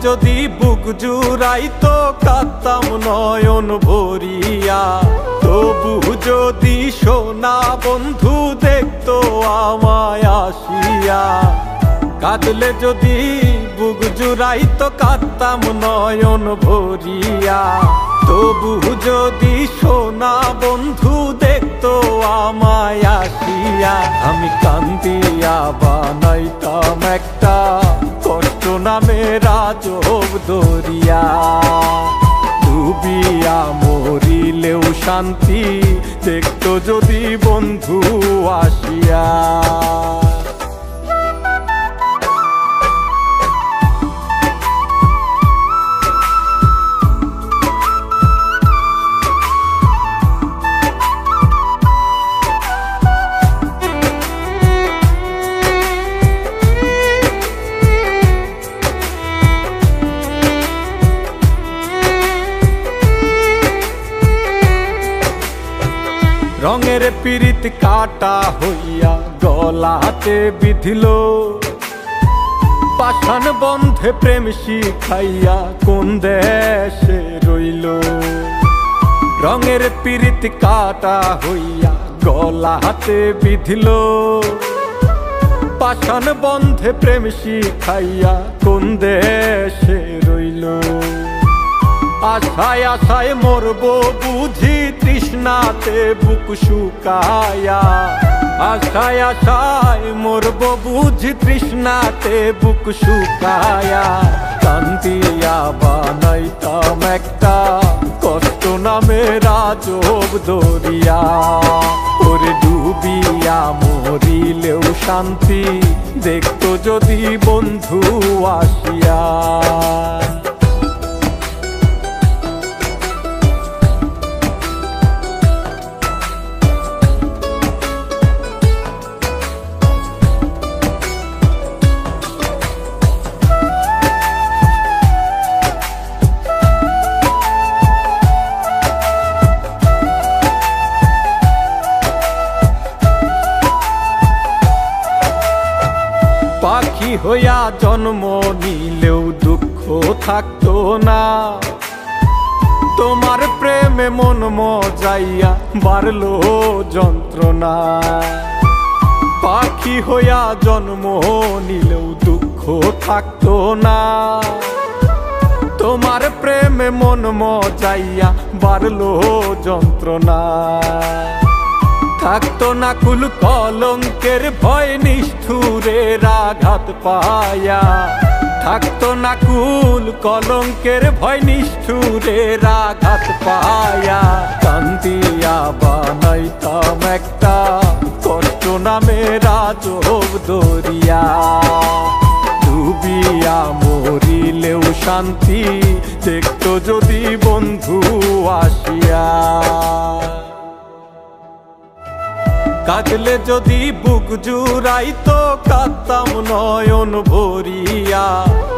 যদি বুক জুড়াইতো কাঁদতাম নয়ন ভরিয়া, তবু যদি সোনা বন্ধু দেখতো আমায় আসিয়া। কাঁদলে যদি বুক জুড়াইতো কাঁদতাম নয়ন ভরিয়া, তবু যদি সোনা বন্ধু দেখতো আমায় আসিয়া। আমি কান্দিয়া বানাইতাম একটা কষ্ট নামের আজব দরিয়া, ডুবিয়া মরিলেও শান্তি দেখতো যদি বন্ধু আসিয়া। রঙের পিরিত কাটা হইয়া গলাতে বিধিল, পাষাণ বন্ধে প্রেম শিখাইয়া কোন দেশে রইল। রঙের পিরিত কাটা হইয়া গলাতে বিধিল, পাষাণ বন্ধে প্রেম শিখাইয়া কোন দেশে রইল। আশায় আশায় মরবো বুঝি তৃষ্ণাতে বুক শুকায়া, আশায় আশায় মরবো বুঝি তৃষ্ণাতে বুক শুকায়া। কান্দিয়া বানাইতাম একটা কষ্ট নামের আজব দরিয়া, ওরে ডুবিয়া মরিলেও শান্তি দেখতো যদি বন্ধু আসিয়া। পাখি হইয়া জন্ম নিলেও দুঃখ থাকতো না, তোমার প্রেমে মন মজাইয়া বাড়লো যন্ত্রণা। পাখি হইয়া জন্ম নিলেও দুঃখ থাকতো না, তোমার প্রেমে মন মজাইয়া বাড়লো যন্ত্রণা। থাকতো না কুল কলঙ্কের ভয় নিষ্ঠুরের আঘাত পায়া, থাকতো না কুল কলঙ্কের ভয় নিষ্ঠুরের আঘাত পায়া। কান্দিয়া বানাইতাম একটা কষ্ট নামের আজব দরিয়া, ডুবিয়া মরিলেও শান্তি দেখতো যদি বন্ধু আসিয়া। কাঁদলে যদি বুক জুড়াইতো কাঁদতাম নয়ন ভরিয়া,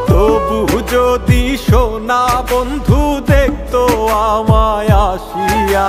তবু যদি সোনা বন্ধু দেখতো আমায় আসিয়া।